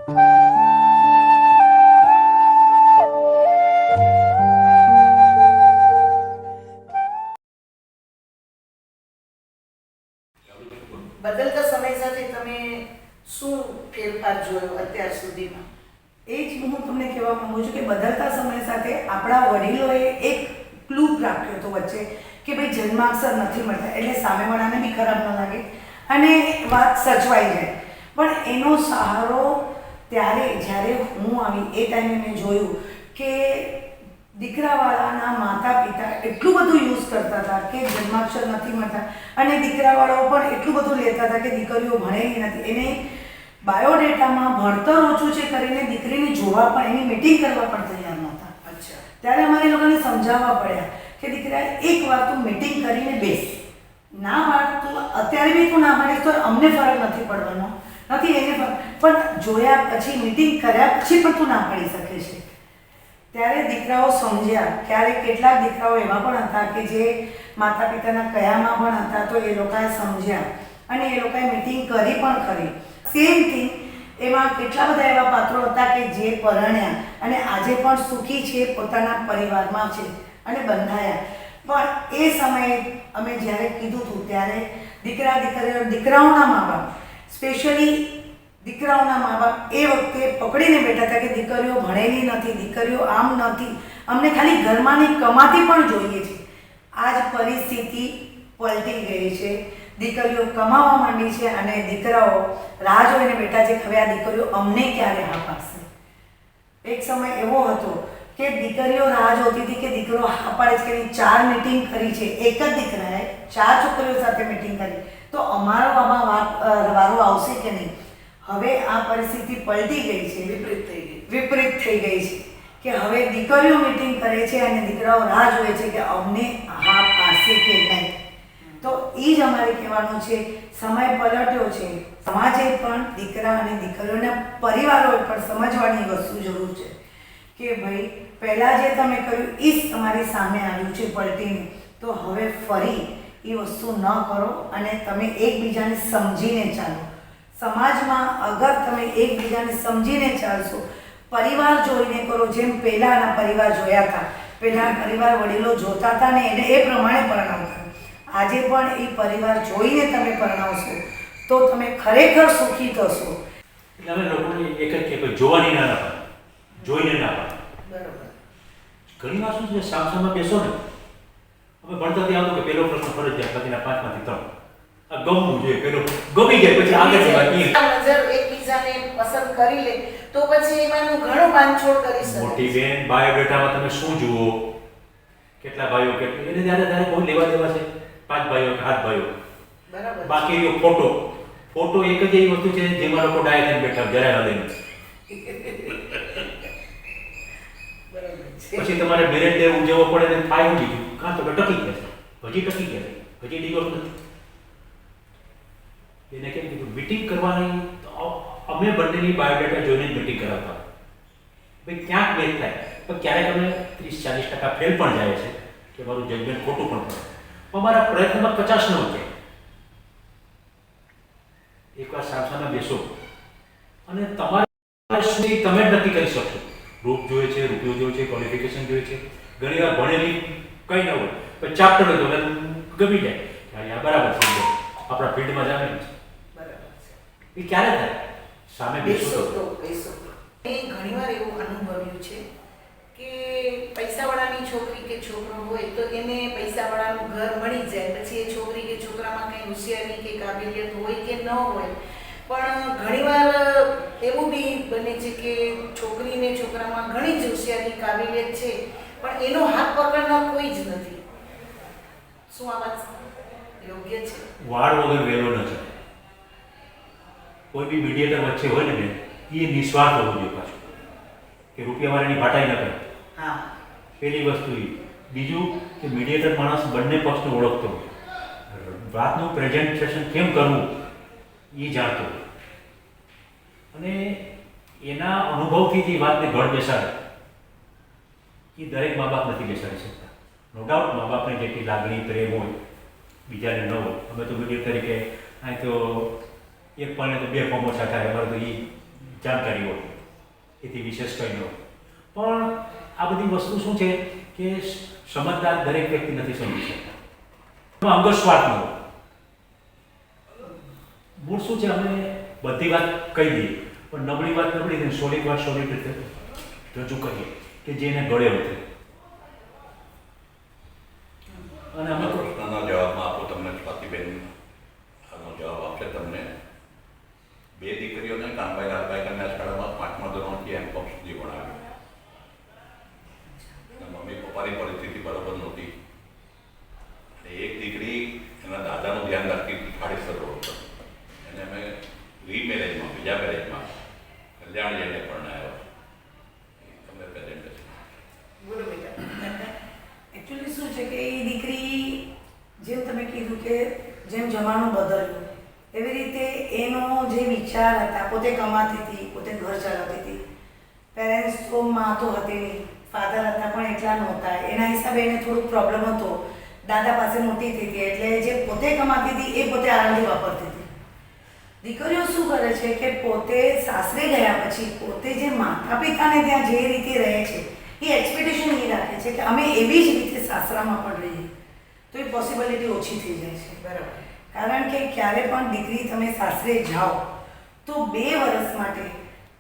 બદલતા સમય સાથે તમે શું ફેરફાર જોયો અત્યાર સુધીમાં? એ જ હું તમને કહેવા માંગુ છું કે બદલતા સમય સાથે આપણા વડીલોએ એક ક્લુ રાખ્યો હતો વચ્ચે કે ભાઈ જન્માક્ષર નથી મળતા, એટલે સામેવાળાને બી ખરાબ ન લાગે અને વાત સચવાઈ જાય. પણ એનો સહારો ત્યારે જ્યારે હું આવી એ ટાઈમે મેં જોયું કે દીકરાવાળાના માતા પિતા એટલું બધું યુઝ કરતા હતા કે જન્માક્ષર નથી મળતા, અને દીકરાવાળાઓ પણ એટલું બધું લેતા હતા કે દીકરીઓ ભણેલી નથી, એને બાયોડેટામાં ભણતર ઓછું છે કરીને દીકરીને જોવા પણ, એની મીટિંગ કરવા પણ તૈયાર નહોતા. અચ્છા. ત્યારે અમારે લોકોને સમજાવવા પડ્યા કે દીકરા એકવાર તું મીટિંગ કરીને બેસ, ના પાડ તું અત્યારે બી તું ના પાડીશ તો અમને ફરક નથી પડવાનો, નથી એને ફરક, પણ જોયા પછી મીટિંગ કર્યા પછી પણ તું ના પાડી શકે છે. ત્યારે દીકરાઓ સમજ્યા. ક્યારેક કેટલાક દીકરાઓ એવા પણ હતા કે જે માતા પિતાના કયામાં પણ હતા, તો એ લોકોએ સમજ્યા અને એ લોકોએ મીટિંગ કરી પણ ખરી. સેમ થિંગ એમાં કેટલા બધા એવા પાત્રો હતા કે જે પરણ્યા અને આજે પણ સુખી છે, પોતાના પરિવારમાં છે અને બંધાયા. પણ એ સમયે અમે જ્યારે કીધું હતું ત્યારે દીકરાઓના મા બાપ, સ્પેશિયલી દીકરાઓના મા બાપ એ વખતે પકડીને બેઠા હતા કે દીકરીઓ ભણેલી નથી, દીકરીઓ આમ નથી, અમને ખાલી ઘરમાંની કમાતી પણ જોઈએ છે. આ જ પરિસ્થિતિ પલટી ગઈ છે. દીકરીઓ કમાવા માંડી છે અને દીકરાઓ રાહ જોઈને બેઠા છે કે હવે આ દીકરીઓ અમને ક્યારે હા પાડશે. એક સમય એવો હતો કે દીકરીઓ રાહ જોતી હતી કે દીકરો હા પાડે છે કે 4 મીટિંગ કરી છે, એક જ દીકરાએ 4 છોકરીઓ સાથે મીટિંગ કરી, તો અમારો આમાં વારો આવશે કે નહીં. હવે આ પરિસ્થિતિ પલટી ગઈ છે, વિપરીત થઈ ગઈ છે કે હવે દીકરીઓ મીટિંગ કરે છે અને દીકરાઓ રાહ જોવે છે કે અમને હા પાડશે કે નહીં. તો એ જ અમારે કહેવાનું છે, સમય પલટ્યો છે. સમાજે પણ દીકરા અને દીકરીઓના પરિવારોએ પણ સમજવાની વસ્તુ જરૂર છે કે ભાઈ પહેલાં જે તમે કર્યું એ જ તમારી સામે આવ્યું છે પલટીને, તો હવે ફરી એ વસ્તુ ન કરો અને તમે એકબીજાને સમજીને ચાલો. સમાજમાં અગર તમે એકબીજાને સમજીને ચાલશો, પરિવાર જોઈને કરો, જેમ પહેલાંના પરિવાર જોયા હતા, પહેલાંના પરિવાર વડીલો જોતા હતા ને એને એ પ્રમાણે પરણાવતા. આજે પણ એ પરિવાર જોઈને તમે પરણાવશો તો તમે ખરેખર સુખી થશો. એટલે અમે લોકોને એક જ કે જોવાની ના પાડે, જોઈને ના પાડે. બરોબર. ઘણી વાર શું છે, સામસામા બેસો ને, અમે ભણતા ત્યાં આવતું કે પહેલો પ્રશ્ન ફરજિયાત બાકીના 5માંથી 3 આ ગમવું જોઈએ, પેલો ગમી જાય પછી આગળ બાકી નજર એકબીજાને પસંદ કરી લે તો પછી એમાંનું ઘણું બાંધછોડ કરી શકે. મોટી બેન, બાયોડેટામાં તમે શું જુઓ, કેટલા ભાઈઓ, કેટલી એને ત્યારે બહુ લેવા દેવા છે, 5 ભાઈઓ કે 7 ભાઈઓ, બરાબર. બાકી એનો ફોટો એક જ એવી વસ્તુ છે જેમાં લોકો ડાય થઈને બેઠા જરાય હલે નહીં. પછી તમારે મેરેજ ડે ઉજવવો પડે ને થાય એવું બીજું કાં તો ટકી જશે, હજી ટકી જશે, હજી ડિવોર્સ નથી. એને કેમ કીધું મીટિંગ કરવાની, અમે બંનેની બાયોડેટા જોઈને મીટિંગ કરાવતા. ભાઈ ક્યાંક મેચ થાય, પણ ક્યારેક અમે 30-40% ફેલ પણ જાય છે કે મારું જજમેન્ટ ખોટું પણ પડે, પણ મારા પ્રયત્નમાં 50 ન વધે. એકવાર સામસામે બેસો અને તમારે સુધી તમે જ નક્કી કરી શકશો. રૂપ જોઈએ છે, રૂપિયો જોઈએ છે, ક્વોલિફિકેશન જોઈએ છે. ઘણી વાર ભણેલી કંઈ ન હોય પણ ચાપ્ટર હોય તો ગમી જાય કે આ બરાબર છે, આપણા ફિલ્ડમાં જાણે છે. એ ક્યારે થાય? સામે બેસો તો. મેં ઘણીવાર એવું અનુભવ્યું છે કે પૈસાવાળાની છોકરી કે છોકરો હોય તો એને પૈસાવાળાનું ઘર મળી જાય, પછી એ છોકરી કે છોકરામાં કંઈ હોશિયારી કે કાબિલિયત હોય કે ન હોય, પણ ઘણીવાર એવું બી બને છે કે છોકરીને છોકરામાં ઘણી જ હોશિયારી કાબિલિયત છે પણ એનો હાથ પકડનાર કોઈ જ નથી. શું આ વાત યોગ્ય છે? વાળ વગર વેલો ન છે. કોઈ બી મીડિયેટર વચ્ચે હોય ને બેન, એ નિસ્વાર્થ હોવો જોઈએ પાછું, કે રૂપિયાવાળાની ભાટાઈ ન કરે. હા, પહેલી વસ્તુ એ. બીજું કે મીડિયેટર માણસ બંને પક્ષને ઓળખતો હોય, વાતનું પ્રેઝન્ટેશન કેમ કરવું એ જાણતો હોય, અને એના અનુભવથી જે વાતને ઘડ બેસાડે એ દરેક મા બાપ નથી બેસાડી શકતા. નો ડાઉટ મા બાપને જેટલી લાગણી પ્રેમ હોય બીજાને ન હોય. અમે તો મીડિયેટર તરીકે અહીં તો એક પણ તો 2 પ્રમોશન થાય, અમારે તો એ જાણકારી હોય, એથી વિશેષ કંઈ ન હોય. પણ આ બધી વસ્તુ શું છે કે સમજદાર દરેક વ્યક્તિ નથી સમજી શકતા. અંગસ્વાર્થ ન હોય. મૂળ શું છે, અમે બધી વાત કહી દઈએ પણ નબળી વાત નબળી ને સોલિડ વાત સોલિડ રીતે રજૂ કરીએ કે જેને ગળે ઉતરે. અને અમે તો પ્રશ્નના જવાબમાં આપો તમને સ્વાતિબેન આનો જવાબ આપશે તમને. 2 દીકરીઓને કાનભાઈ લાલભાઈ કન્યા શાળામાં 5મા ધોરણથી M.Com સુધી ભણાવ્યું. મમ્મી પપ્પાની પરિસ્થિતિ બરાબર નહોતી. એક દીકરી એના દાદાનું ધ્યાન રાખતી હતી ખાડેસર રોડ પર. એને અમે રીમેરેજમાં, બીજા મેરેજમાં કલ્યાણ જઈને પરણાવ્યા. તમને પ્રેઝન્ટેશન બોલો બેટા. એકચ્યુઅલી શું છે કે એ દીકરી, જેમ તમે કીધું કે જેમ જમાનો બદલ્યો એવી રીતે એનો જે વિચાર હતા, પોતે કમાતી હતી, પોતે ઘર ચલાવતી હતી. પેરેન્ટ્સ તો માં તો હતી નહીં, ફાધર હતા પણ એટલા નહોતા. એના હિસાબે એને થોડુંક પ્રોબ્લેમ હતો. દાદા પાસે મોટી થઈ હતી એટલે જે પોતે કમાતી હતી એ પોતે આરામથી વાપરતી હતી. દીકરીઓ શું કરે છે કે પોતે સાસરે ગયા પછી પોતે જે માતા પિતાને ત્યાં જે રીતે રહે છે એ એક્સપેક્ટેશન એ રાખે છે કે અમે એવી જ રીતે સાસરામાં પણ રહીએ, તો એ પોસિબિલિટી ઓછી થઈ જાય છે. બરાબર. કારણ કે ક્યારે પણ દીકરી તમે સાસરે જાઓ તો 2 વર્ષ માટે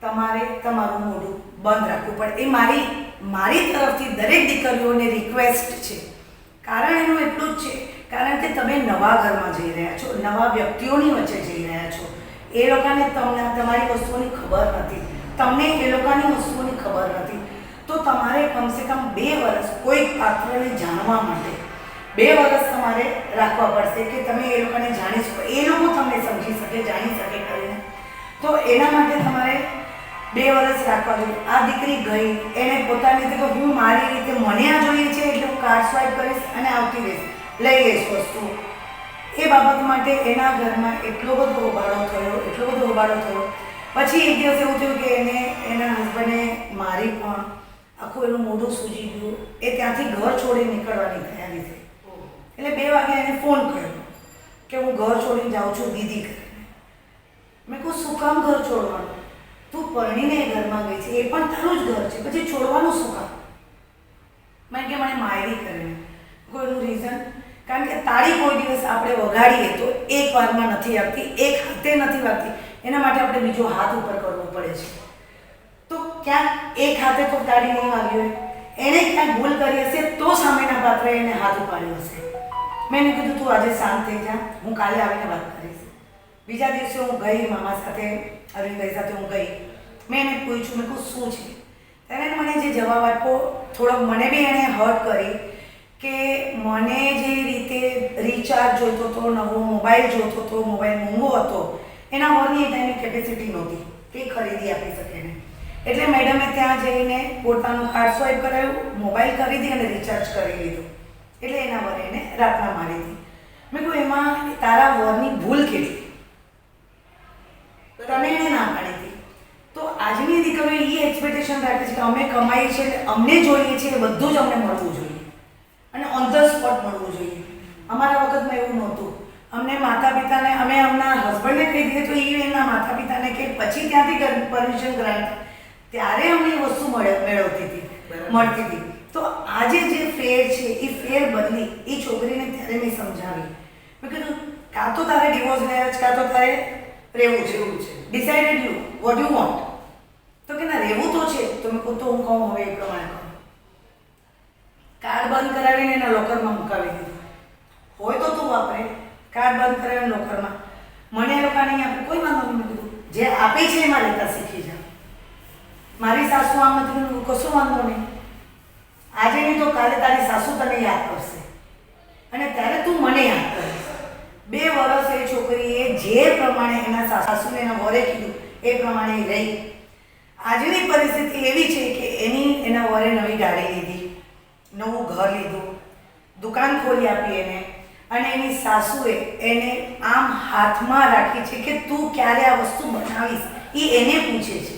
તમારે તમારું મોઢું બંધ રાખવું પડે. એ મારી તરફથી દરેક દીકરીઓને રિક્વેસ્ટ છે. કારણ એનું એટલું જ છે, કારણ કે તમે નવા ઘરમાં જઈ રહ્યા છો, નવા વ્યક્તિઓની વચ્ચે જઈ રહ્યા છો. એ લોકોને તમારી વસ્તુઓની ખબર નથી, તમને એ લોકોની વસ્તુઓની ખબર નથી. તો તમારે કમસે કમ 2 વર્ષ કોઈ પાત્રને જાણવા માટે 2 વર્ષ તમારે રાખવા પડશે કે તમે એ લોકોને જાણી શકો, એ લોકો તમને સમજી શકે, જાણી શકે કરીને. તો એના માટે તમારે 2 વર્ષ રાખવા જોઈએ. આ દીકરી ગઈ, એને પોતાની રીતે કે હું મારી રીતે મને આ જોઈએ છે એટલે હું કાર્ડ સ્વાઇપ કરીશ અને આવતી રહીશ, લઈ લઈશ વસ્તુ. એ બાબત માટે એના ઘરમાં એટલો બધો હોબાળો થયો. પછી એક દિવસ એવું થયું કે એના હસબન્ડે મારી પણ આખું એનું મોઢું સૂજી ગયું. એ ત્યાંથી ઘર છોડી નીકળવાની તૈયારી થઈ. એટલે 2 વાગે એને ફોન કર્યો કે હું ઘર છોડીને જાઉં છું દીદી કરીને. મેં કહું શું કામ ઘર છોડવાનું? તું પરણીને એ ઘરમાં ગઈ છે, એ પણ તારું જ ઘર છે, પછી છોડવાનું શું કામ? મેં કે મને માયરી કરીને. કોઈનું રીઝન? કારણ કે તાળી કોઈ દિવસ આપણે વગાડીએ તો એક વારમાં નથી આવતી, એક હાથે નથી વાગતી. એના માટે આપણે બીજો હાથ ઉપર કરવો પડે છે. તો ક્યાંક એક હાથે તો તાળી નહીં વાગી હોય, એણે ક્યાંક ભૂલ કરી હશે તો સામેના પાત્રએ એને હાથ ઉપાડ્યો હશે. મેં એને કીધું તું આજે શાંત થઈ જા, હું કાલે આવીને વાત કરીશ. બીજા દિવસે હું ગઈ મામા સાથે, અરવિંદભાઈ સાથે હું ગઈ. મેં એને પૂછ્યું, મેં કહું શું છે? ત્યારે મને જે જવાબ આપ્યો થોડોક મને બી એણે હર્ટ કરી કે મને જે રીતે રિચાર્જ જોઈતો હતો, નવો મોબાઈલ જોઈતો હતો, મોબાઈલ મોંઘો હતો, એના વરની એ ટાઈમની કેપેસિટી નહોતી કે ખરીદી આપી શકે એને. એટલે મેડમે ત્યાં જઈને પોતાનું કાર્ડ સ્વાઇપ કરાવ્યું, મોબાઈલ ખરીદી અને રિચાર્જ કરી લીધું. એટલે એના વરે એને રાતના મારી હતી. મેં કહ્યું એમાં તારા વરની ભૂલ કેટલી? તને એને ના પાડી હતી. તો આજની દીકરીઓ એ એક્સપેક્ટેશન રાખે છે કે અમે કમાઈએ છીએ એટલે અમને જોઈએ છે એ બધું જ અમને મળવું જોઈએ અને ઓન ધ સ્પોટ મળવું જોઈએ. અમારા વખતમાં એવું નહોતું. અમને માતા પિતાને, અમે અમના હસબન્ડને કહી દઈએ તો એ એના માતા પિતાને કે પછી ત્યાંથી પરમિશન ગ્રાન્ટ, ત્યારે અમને એ વસ્તુ મળતી હતી. તો આજે જે ફેર છે એ ફેર બદલી એ છોકરીને ત્યારે મેં સમજાવી. મેં કીધું કાં તો તારે ડિવોર્સ મેરેજ, કાં તો તારે રહેવું છે. Decided you what you want. તો કે ના રહેવું તો છે. તો મેં કહું તો હું કહું હવે એ પ્રમાણે કહું. કાર્ડ બંધ કરાવીને એના લોકરમાં મુકાવી દીધું. હોય તો તું વાપરે. કાર્ડ બંધ કરાવીને લોકરમાં. મને એ લોકોને અહીં આપે કોઈ વાંધો નહીં. મેં કીધું જે આપે છે એમાં લેતા શીખી જા. મારી સાસુ આમ નથી, કશું વાંધો નહીં. આજે નહીં તો કાલે તારી સાસુ તને યાદ કરશે અને ત્યારે તું મને યાદ કરીશ. 2 વર્ષ એ છોકરીએ જે પ્રમાણે એના સાસુને એના વરે કીધું એ પ્રમાણે રહી. આજની પરિસ્થિતિ એવી છે કે એના વરે નવી ગાડી લીધી, નવું ઘર લીધું, દુકાન ખોલી આપી એને, અને એની સાસુએ એને આમ હાથમાં રાખી છે કે તું ક્યારે આ વસ્તુ બનાવીશ. એ એને પૂછે છે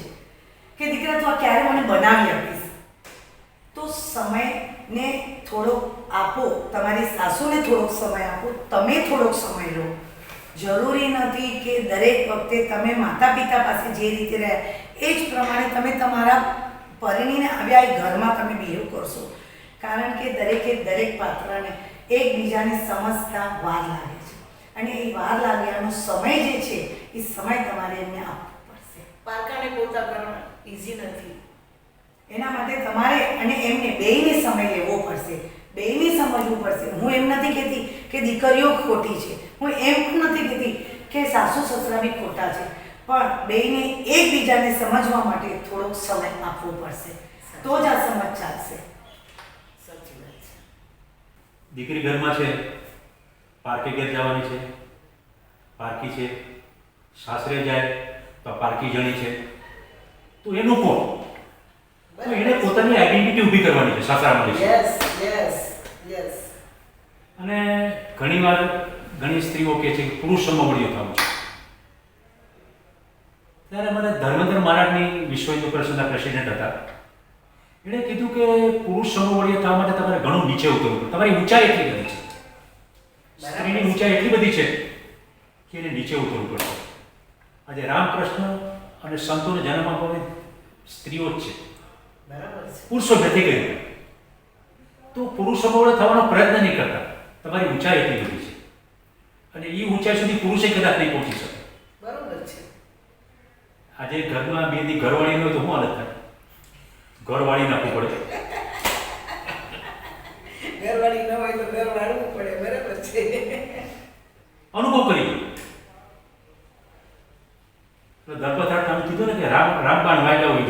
કે દીકરા તું આ ક્યારે મને બનાવી આપીશ. તો સમયને થોડોક આપો, તમારી સાસુને થોડોક સમય આપો, તમે થોડોક સમય લો. જરૂરી નથી કે દરેક વખતે તમે માતા પિતા પાસે જે રીતે રહ્યા એ જ પ્રમાણે તમે તમારા પરિણીને આવ્યા એ ઘરમાં તમે બિહેવ કરશો. કારણ કે દરેક પાત્રને એકબીજાને સમજતા વાર લાગે છે અને એ વાર લાગ્યાનો સમય જે છે એ સમય તમારે એમને આપવો પડશે. પારકાને પોતા કરવા ઈઝી નથી. એના માટે તમારે અને એમને બેયને સમય લેવો પડશે, બેયને સમજવું પડશે. હું એમ નથી કહેતી કે દીકરીઓ ખોટી છે, હું એમ પણ નથી કહેતી કે સાસુ સસરા બી ખોટા છે, પણ બેયને એકબીજાને સમજવા માટે થોડોક સમય આપવો પડશે, તો જ આ સમજ ચાલશે. સાચી વાત છે. દીકરી ઘરમાં છે, પારકે ઘેર જવાની છે, પારકી છે, સાસરે જાય તો પારકી જણી છે, તો એનું કોણ? તો એને પોતાની આઈડેન્ટિટી ઊભી કરવાની છે સાસરામાં લઈ. Yes yes yes. અને ઘણીવાર ઘણી સ્ત્રીઓ કહે છે કે પુરુષ સમવડીઓ થવું છે. ત્યારે મને ધર્મેન્દ્ર મહારાજની વિશ્વ હિન્દુ પરિષદના પ્રેસિડેન્ટ હતા. એણે કીધું કે પુરુષ સમવડીય થવા માટે તમારે ઘણું નીચે ઉતરવું પડે. તમારી ઊંચાઈ એટલી બધી છે, સ્ત્રીની ઊંચાઈ એટલી બધી છે કે એને નીચે ઉતરવું પડશે. આજે રામકૃષ્ણ અને સંતોને જન્મ આપવાની સ્ત્રીઓ જ છે, બરાબર છે. પુરુષો નથી કરી. તો પુરુષ સમવડે થવાનો પ્રયત્ન નહીં કરતા. તમારી ઊંચાઈ એટલી બધી છે અને એ ઊંચાઈ સુધી પુરુષે કદાચ નહીં પહોંચી શકે. બરાબર છે. આજે ઘરમાં બેની ઘરવાળી હોય તો શું હાલત થાય? ઘરવાળી નાખવું પડે. ઘરવાળી ન હોય તો ઘર વાળવું પડે. બરાબર છે. અનુભવ કરી ગયો. ધર્મથાળ તમે કીધું ને કે રામબાણ વાગ્યા હોય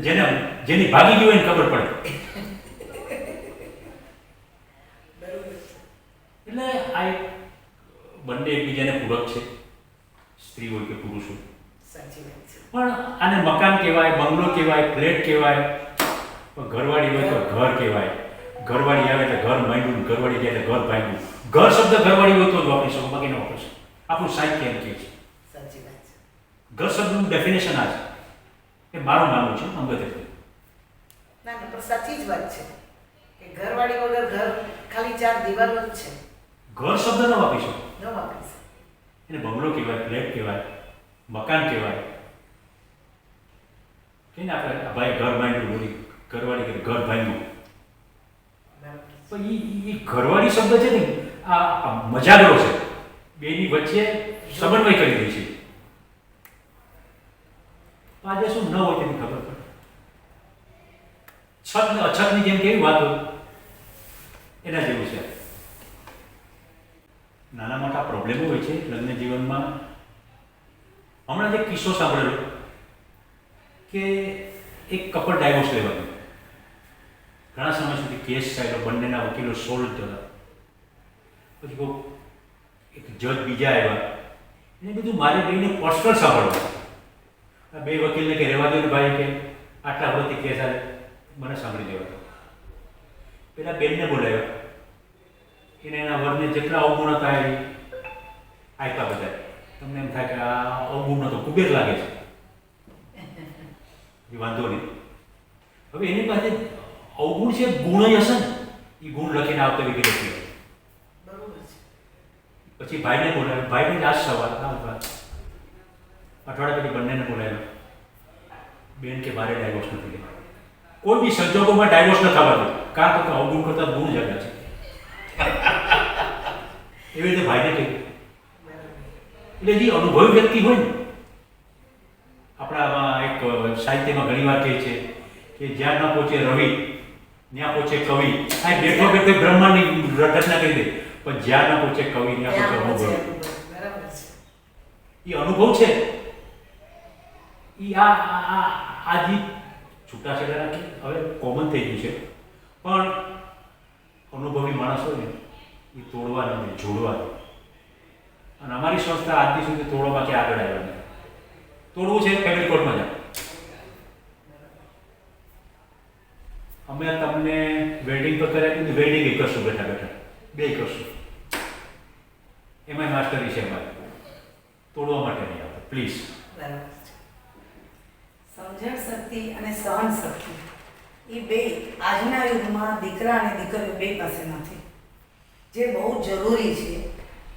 જાણે, જેની ભાગી ગઈ હોય એને ખબર પડે. એટલે આ એક બંને એકબીજાને પૂરક છે, સ્ત્રી હોય કે પુરુષ હોય. સાચી વાત છે. પણ આને મકાન કહેવાય, બંગલો કહેવાય, ફ્લેટ કહેવાય, પણ ઘરવાળી હોય તો ઘર કહેવાય. ઘરવાળી આવે એટલે ઘર માંડ્યું, ઘરવાળી જાય એટલે ઘર ભાંગ્યું. ઘર શબ્દ ઘરવાળી હોય તો જ વાપરી શકો, બાકી ન વાપરી શકો. આપણું સાહિત્ય એમ કહે છે. સાચી વાત છે. ઘર શબ્દનું ડેફિનેશન આ છે, એ મારું માનવું છે અંગત રીતે. ના ના, પણ સાચી જ વાત છે કે ઘરવાળી વગર ઘર ખાલી ચાર દિવાલો જ છે. ઘર શબ્દ ન વાપરી શકો. ન વાપરી શકે. એને બંગલો કહેવાય, ફ્લેટ કહેવાય, મકાન કહેવાય. કે ને આપણે ભાઈ ઘર માંડ્યું, બોલી ઘરવાળી કે ઘર ભાંગ્યું. બરાબર છે. તો એ ઘરવાળી શબ્દ છે ને આ મજાગરો છે, બેની વચ્ચે સમન્વય કરી દે છે. તો આજે શું ન હોય તેની ખબર પડે. અછતની જેમ કેવી વાત હોય એના જેવું છે. નાના મોટા પ્રોબ્લેમો હોય છે લગ્ન જીવનમાં. હમણાં જે કિસ્સો સાંભળેલો કે એક કપલ ડાયવોર્સ લેવાનું, ઘણા સમય સુધી કેસ ચાલ્યો, બંનેના વકીલો સોલ્વ થતા. પછી કોઈ એક જજ બીજા આવ્યા, એને બધું મારે બેને પર્સનલ સાંભળવું. આ બે વકીલને કે રહેવા દો ને ભાઈ, કે આટલા વર્ષથી કેસ આવે, મને સાંભળી દેવા. પેલા બેનને બોલાવ્યા, એને એના વરને જેટલા અવગુણ હતા એ આપ્યા બધા. તમને એમ થાય કે આ અવગુણ તો કુબેર લાગે છે, એ વાંધો નહીં. હવે એની પાસે અવગુણ છે, ગુણ જ હશે ને, એ ગુણ લખીને આવતા વિગત લખી. બરોબર છે. પછી ભાઈને બોલાવ્યો, ભાઈને આજ સવાર અઠવાડિયા પછી બંનેને બોલાવ્યો. બેન કે મારે ડાયવોર્સ નથી લેવા. કોઈ બી સંજોગોમાં ડાયવોર્સ ન થવા દો, કારણ કે અવગુણ કરતા ગુણ જગા છે. એવી રીતે ભાઈને કહ્યું. એટલે જે અનુભવી વ્યક્તિ હોય ને, આપણામાં એક સાહિત્યમાં ઘણી વાર કહે છે કે જ્યાં ન પહોંચે રવિ ત્યાં પહોંચે કવિ. આ બેઠો બેઠો બ્રહ્માંડની રચના કરી દે, પણ જ્યાં ન પહોંચે કવિ ત્યાં પહોંચે અનુભવ. બરાબર છે. એ અનુભવ છે, એ આ જે છૂટાછેડા હવે કોમન થઈ ગયું છે, પણ અનુભવી માણસ હોય ને એ તોડવા નથી, જોડવા. અને અમારી સંસ્થા આજથી સુધી તોડવા કે આગળ આવ્યા નથી. તોડવું છે ફેમિલી કોર્ટમાં જાઓ. અમે તમને વેડિંગ પર કર્યા કીધું, વેડિંગ એ કરશું બેઠા બેઠા, બે કરશું. એમાંય માસ્ટરી છે અમારે, તોડવા માટે નહીં આવતો, પ્લીઝ. બરાબર છે. સમજણ શક્તિ અને સહન શક્તિ એ બે આજના યુગમાં દીકરા અને દીકરીઓ બે પાસે નથી, જે બહુ જરૂરી છે.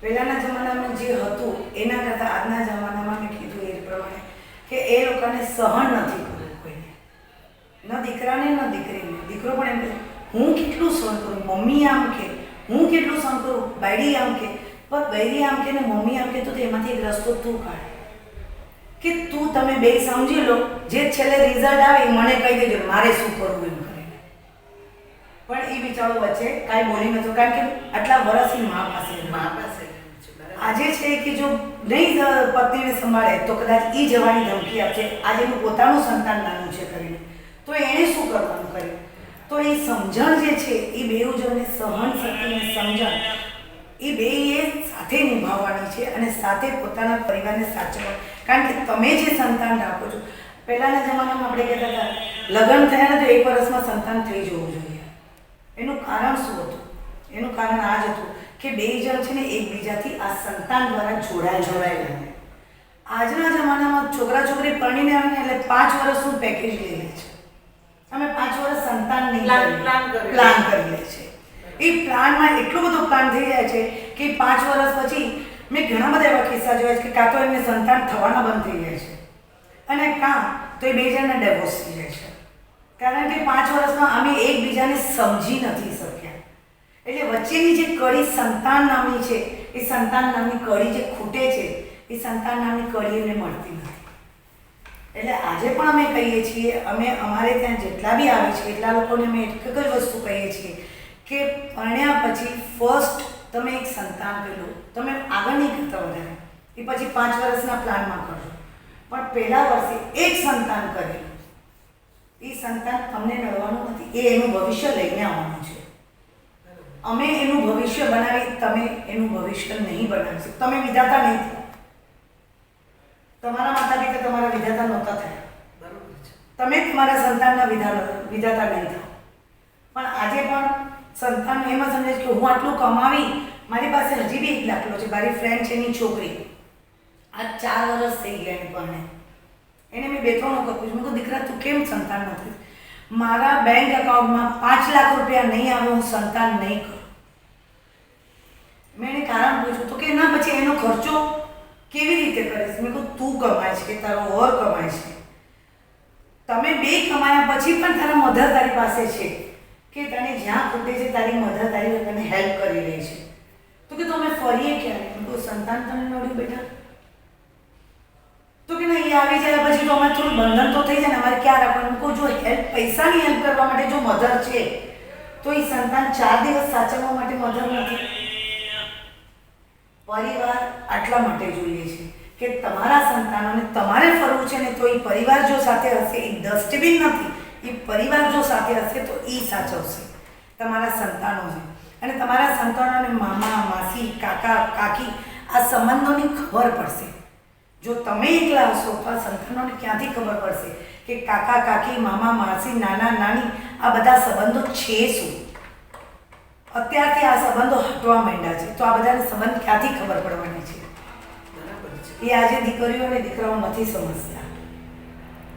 પહેલાંના જમાનામાં જે હતું એના કરતાં આજના જમાનામાં મેં કીધું એ પ્રમાણે કે એ લોકોને સહન નથી કરવું કોઈને, ન દીકરાને ન દીકરીને. દીકરો પણ એમ કહે હું કેટલું સહન કરું, મમ્મી આમ કે હું કેટલું સહન કરું, બાયડી આમ કે, પણ બાયડી આમ કે ને મમ્મી આમ કે તો એમાંથી એક રસ્તો તું કાઢ કે તું તમે બે સમજી લો, જે છેલ્લે રિઝલ્ટ આવે એ મને કહી દેજો મારે શું કરવું એમ કરીને. પણ એ બિચારો વચ્ચે કાંઈ બોલી નતો, કારણ કે આટલા વર્ષથી મા પાસે મા પાસે રહેવું છે, બરાબર. આજે છે કે જો નહીં પત્નીને સંભાળે તો કદાચ એ જવાની ધમકી આપશે, આજે એનું પોતાનું સંતાન નાનું છે કરીને, તો એણે શું કરવાનું કર્યું? તો એ સમજણ જે છે એ બેઉ જણને સહન શક્તિ અને સમજણ એ બે એ સાથે નિભાવવાની છે અને સાથે પોતાના પરિવારને સાચવવા. કારણ કે તમે જે સંતાન રાખો છો, પહેલાંના જમાનામાં આપણે કહેતા હતા લગ્ન થયા ને તો 1 વર્ષમાં સંતાન થઈ જવું જોઈએ. એનું કારણ શું હતું? એનું કારણ આ જ હતું કે બે જણ છે ને એકબીજાથી આ સંતાન દ્વારા જોડાયેલા. આજના જમાનામાં છોકરા છોકરી પરણીને આવે ને એટલે 5 વર્ષનું પેકેજ લઈ લે છે. અમે 5 વર્ષ સંતાન નહીં પ્લાન કરી લે છે. એ પ્લાનમાં એટલો બધો પ્લાન થઈ જાય છે કે 5 વર્ષ પછી મેં ઘણા બધા એવા કિસ્સા જોયા છે કે કાં તો એમને સંતાન થવાના બંધ થઈ જાય છે અને કાં તો એ બે જણને ડિવોર્સ થઈ જાય છે. કારણ કે 5 વર્ષમાં અમે એકબીજાને સમજી નથી શક્યા. એટલે વચ્ચેની જે કડી સંતાન નામની છે, એ સંતાન નામની કડી જે ખૂટે છે, એ સંતાન નામની કડી એને મળતી નથી. એટલે આજે પણ અમે કહીએ છીએ, અમે અમારે ત્યાં જેટલા બી આવે છે એટલા લોકોને અમે એક જ વસ્તુ કહીએ છીએ કે પરણ્યા પછી ફર્સ્ટ તમે એક સંતાન કરી લો. તમે આગળ નહીં કરતા વધારે, એ પછી 5 વર્ષના પ્લાનમાં કરજો, પણ પહેલા વર્ષે એક સંતાન કરી લો. એ સંતાન તમને નડવાનું નથી, એ એનું ભવિષ્ય લઈને આવવાનું છે. અમે એનું ભવિષ્ય બનાવી, તમે એનું ભવિષ્ય નહીં બનાવી શકો. તમે વિધાતા નહીં થયા, તમારા માતા પિતા તમારા વિધાતા નહોતા થયા, બરોબર છે. તમે તમારા સંતાનના વિધાતા નહીં થાવ. પણ આજે પણ સંતાન એમ જ સમજે છે કે હું આટલું કમાવી, મારી પાસે હજી બી 1 દાખલો છે. મારી ફ્રેન્ડ છે, એની છોકરી આ 4 વર્ષ થઈ ગયા એને પરણે. એને મેં 2-3 વખત પૂછ્યું, મેં કહ્યું દીકરા તું કેમ સંતાન નથી? મારા બેંક એકાઉન્ટમાં 5 લાખ રૂપિયા નહીં આવે, હું સંતાન નહીં કરું. મેં એને કારણ પૂછ્યું તો કે ના, પછી એનો ખર્ચો કેવી રીતે કરીશ? મેં કહ્યું તું કમાય છે કે તારો ઓર કમાય છે? તમે બે કમાયા પછી પણ તારા મધર તારી પાસે છે કે તને જ્યાં ખૂટે છે તારી મધર તારી તને હેલ્પ કરી રહી છે. તો કે તમે ફરીએ ક્યારે? મેં કહ્યું સંતાન તને નડ્યું બેટા? તો કે ના, એ આવી જાય પછી તો અમારે થોડું બંધન તો થઈ જાય ને, અમારે ક્યાં રાખવાનું? કહું જો હેલ્પ, પૈસાની હેલ્પ કરવા માટે જો મધર છે તો એ સંતાન 4 દિવસ સાચવવા માટે મધર નથી. પરિવાર આટલા માટે જોઈએ છે કે તમારા સંતાનોને તમારે ફરવું છે ને, તો એ પરિવાર જો સાથે હશે, એ ડસ્ટબિન નથી, એ પરિવાર જો સાથે હશે તો એ સાચવશે તમારા સંતાનો છે. અને તમારા સંતાનોને મામા, માસી, કાકા, કાકી આ સંબંધોની ખબર પડશે. જો તમે એકલા હશો તો આ સંતાનોને ક્યાંથી ખબર પડશે કે કાકા, કાકી, મામા, માસી, નાના, નાની આ બધા સંબંધો છે શું? અત્યારથી આ સંબંધો હટવા માંડ્યા છે, તો આ બધાને સંબંધ ક્યાંથી ખબર પડવાની છે? બરાબર છે. એ આજે દીકરીઓ અને દીકરાઓ નથી સમજતા.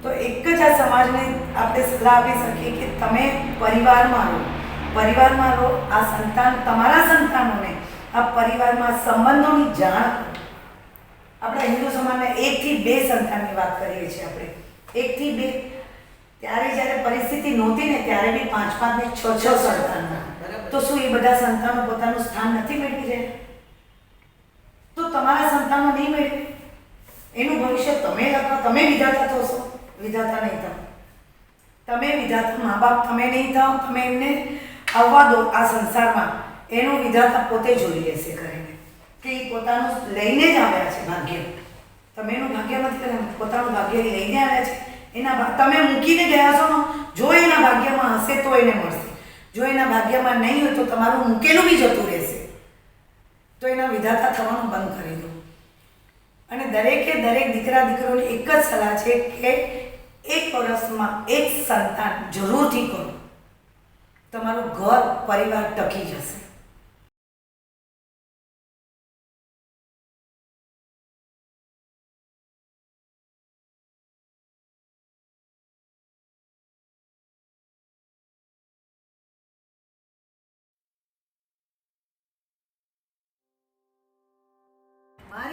તો એક જ આ સમાજને આપણે સલાહ આપી શકીએ કે તમે પરિવારમાં રહો, પરિવારમાં રહો. આ સંતાન, તમારા સંતાનોને આ પરિવારમાં સંબંધોની જાણ કરો. આપણે હિન્દુ સમાજમાં 1 થી 2 સંતાનની વાત કરીએ છીએ. આપણે 1 થી 2, ત્યારે જ્યારે પરિસ્થિતિ નહોતી ને ત્યારે બી 5-5 ને 6-6 સંતાન. તો શું એ બધા સંતાનો પોતાનું સ્થાન નથી મેળવી રહ્યા? તો તમારા સંતાનો નહીં મેળવે, એનું ભવિષ્ય તમે લખો. તમે વિધાતા થશો, વિધાતા નહીં થાવ. તમે વિધાતા મા બાપ તમે નહીં થાવ. તમે એમને આવવા દો આ સંસારમાં, એનું વિધાતા પોતે જોઈ લેશે કરીને કે એ પોતાનું લઈને જ આવ્યા છે ભાગ્ય. તમે એનું ભાગ્ય નથી કર્યું, પોતાનું ભાગ્ય લઈને આવ્યા છે. એના તમે મૂકીને ગયા છો ને, જો એના ભાગ્યમાં હશે તો એને મળશે. જો એના ભાગ્યમાં નહીં હોય તો તમારું મૂકેલું બી જતું રહેશે. તો એના વિધાતા થવાનું બંધ કરી દો. અને દરેકે દરેક દીકરા દીકરીઓને એક જ સલાહ છે કે 1 વર્ષમાં 1 સંતાન જરૂરથી કરો. તમારું ઘર, પરિવાર ટકી જશે.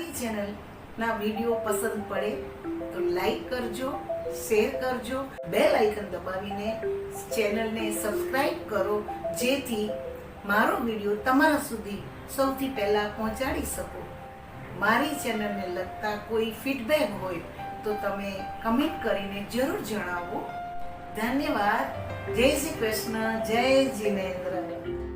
મારી ચેનલના વિડીયો પસંદ પડે તો લાઈક કરજો, શેર કરજો, બેલ આઇકન દબાવીને ચેનલને સબસ્ક્રાઈબ કરો, જેથી મારો વિડીયો તમારા સુધી સૌથી પહેલાં પહોંચાડી શકો. મારી ચેનલને લગતા કોઈ ફીડબેક હોય તો તમે કમેન્ટ કરીને જરૂર જણાવો. ધન્યવાદ. જય શ્રી કૃષ્ણ. જય જીનેન્દ્ર.